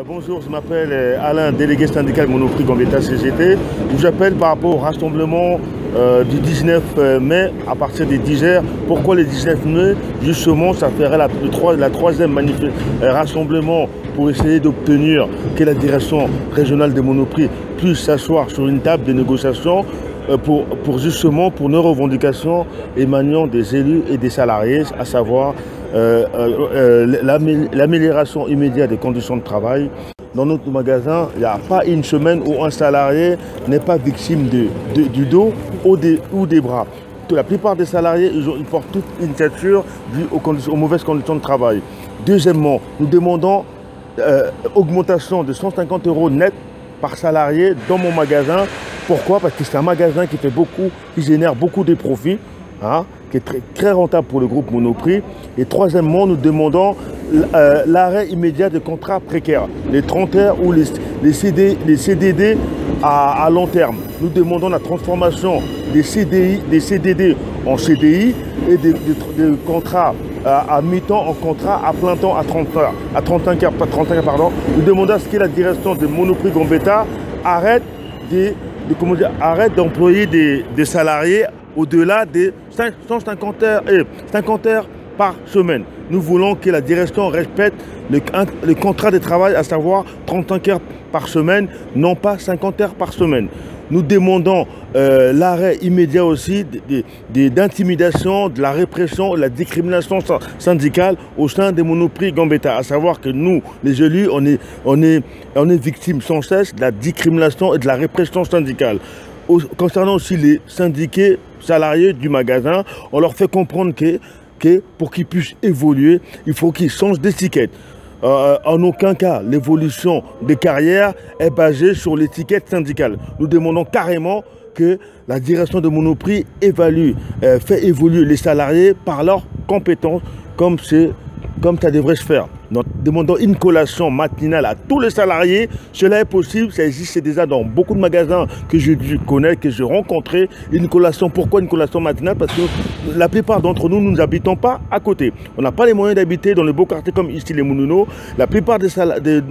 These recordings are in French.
Bonjour, je m'appelle Alain, délégué syndical Monoprix Gambetta CGT. Je vous appelle par rapport au rassemblement du 19 mai à partir des 10h. Pourquoi le 19 mai? Justement, ça ferait la troisième rassemblement pour essayer d'obtenir que la direction régionale des Monoprix puisse s'asseoir sur une table de négociation pour nos revendications émanant des élus et des salariés, à savoir l'amélioration immédiate des conditions de travail. Dans notre magasin, il n'y a pas une semaine où un salarié n'est pas victime du dos ou des bras. La plupart des salariés, ils portent toute une stature due aux mauvaises conditions de travail. Deuxièmement, nous demandons augmentation de 150 € net par salarié dans mon magasin. Pourquoi? Parce que c'est un magasin qui génère beaucoup de profits, hein, qui est très rentable pour le groupe Monoprix. Et troisièmement, nous demandons l'arrêt immédiat des contrats précaires, les 30 heures ou les CDD à long terme. Nous demandons la transformation des CDD en CDI et des contrats à mi-temps en contrat à plein temps à 35 heures, Nous demandons à ce que la direction de Monoprix Gambetta arrête d'employer des salariés au-delà des 150 heures et 50 heures par semaine. Nous voulons que la direction respecte le contrat de travail, à savoir 35 heures par semaine, non pas 50 heures par semaine. Nous demandons l'arrêt immédiat aussi d'intimidation, de la répression, de la discrimination syndicale au sein des Monoprix Gambetta. À savoir que nous, les élus, on est victimes sans cesse de la discrimination et de la répression syndicale. Concernant aussi les syndiqués salariés du magasin, on leur fait comprendre que pour qu'ils puissent évoluer, il faut qu'ils changent d'étiquette. En aucun cas, l'évolution des carrières est basée sur l'étiquette syndicale. Nous demandons carrément que la direction de Monoprix fait évoluer les salariés par leurs compétences, comme ça devrait se faire. Nous demandons une collation matinale à tous les salariés. Cela est possible, ça existe déjà dans beaucoup de magasins que je connais, que j'ai rencontrés. Une collation, pourquoi une collation matinale? Parce que la plupart d'entre nous, nous n'habitons pas à côté. On n'a pas les moyens d'habiter dans les beaux quartiers comme ici les Mounouno. La plupart de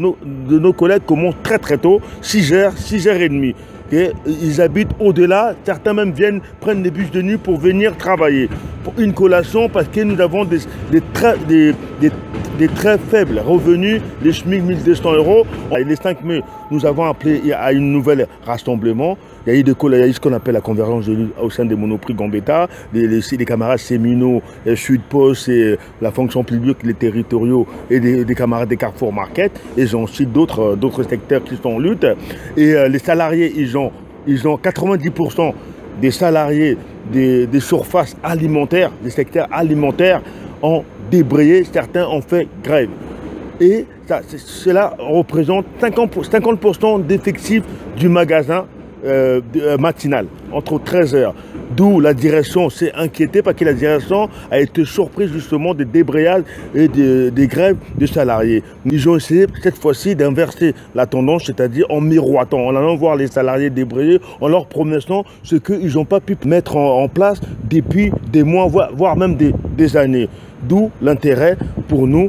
nos collègues commencent très très tôt, 6h, 6h30. Et ils habitent au-delà, certains même prennent des bus de nuit pour venir travailler. Pour une collation, parce que nous avons des très faibles revenus, les SMIC 1200 €. Et les 5 mai, nous avons appelé à une nouvelle rassemblement. Il y a eu ce qu'on appelle la convergence au sein des Monoprix Gambetta, les camarades séminaux, Sud-Post et la fonction publique, les territoriaux et des camarades des Carrefour Market. Et j'ai aussi d'autres secteurs qui sont en lutte. Et les salariés, ils ont 90% des salariés des surfaces alimentaires, des secteurs alimentaires ont débrayé, certains ont fait grève. Et cela représente 50% d'effectifs du magasin matinal, entre 13h. D'où la direction s'est inquiétée parce que la direction a été surprise justement des débrayages et des grèves de salariés. Ils ont essayé cette fois-ci d'inverser la tendance, c'est-à-dire en miroitant, en allant voir les salariés débrayés, en leur promettant ce qu'ils n'ont pas pu mettre en place depuis des mois, voire même des années. D'où l'intérêt pour nous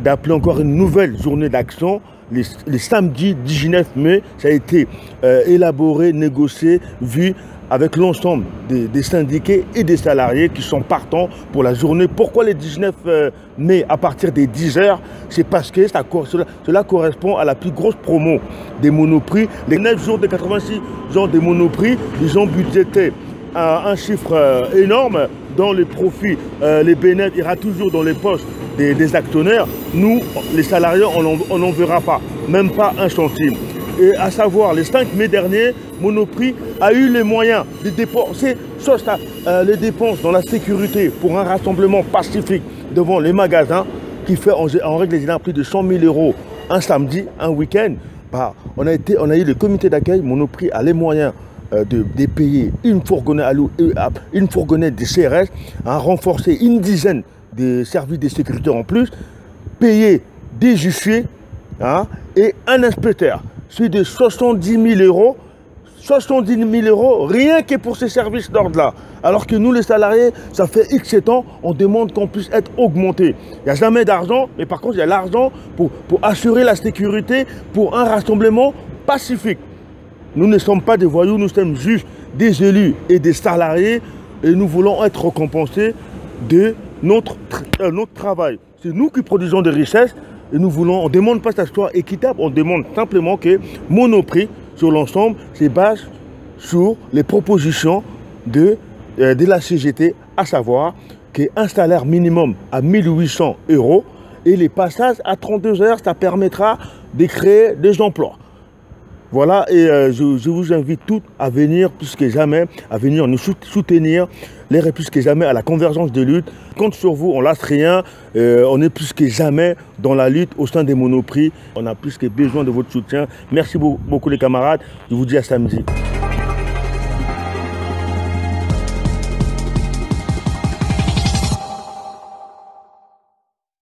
d'appeler encore une nouvelle journée d'action. Les samedis 19 mai, ça a été élaboré, négocié, vu avec l'ensemble des syndiqués et des salariés qui sont partants pour la journée. Pourquoi le 19 mai à partir des 10h? C'est parce que cela correspond à la plus grosse promo des Monoprix. Les 9 jours de 86 jours des Monoprix, ils ont budgété un chiffre énorme dans les profits. Les bénéfices ira toujours dans les poches des actionnaires. Nous, les salariés, on n'en verra pas, même pas un centime. Et à savoir, les 5 mai dernier, Monoprix a eu les moyens de dépenser les dépenses dans la sécurité pour un rassemblement pacifique devant les magasins qui fait en règle générale plus de 100 000 € un samedi, un week-end. On a eu le comité d'accueil. Monoprix a les moyens de payer une fourgonnette de CRS, renforcer une dizaine de services de sécurité en plus, payer des huissiers et un inspecteur. Celui de 70 000 €, 70 000 euros rien que pour ces services d'ordre-là. Alors que nous, les salariés, ça fait X temps, on demande qu'on puisse être augmenté. Il n'y a jamais d'argent, mais par contre, il y a l'argent pour assurer la sécurité pour un rassemblement pacifique. Nous ne sommes pas des voyous, nous sommes juste des élus et des salariés et nous voulons être récompensés de notre travail. C'est nous qui produisons des richesses et nous voulons, on ne demande pas que ça soit équitable, on demande simplement que Monoprix, sur l'ensemble, se base sur les propositions de la CGT, à savoir qu'un salaire minimum à 1800 € et les passages à 32 heures, ça permettra de créer des emplois. Voilà, et je vous invite tous à venir plus que jamais, à venir nous soutenir, plus que jamais à la convergence de lutte. Compte sur vous, on lâche rien, on est plus que jamais dans la lutte au sein des Monoprix. On a plus que besoin de votre soutien. Merci beaucoup les camarades, je vous dis à samedi.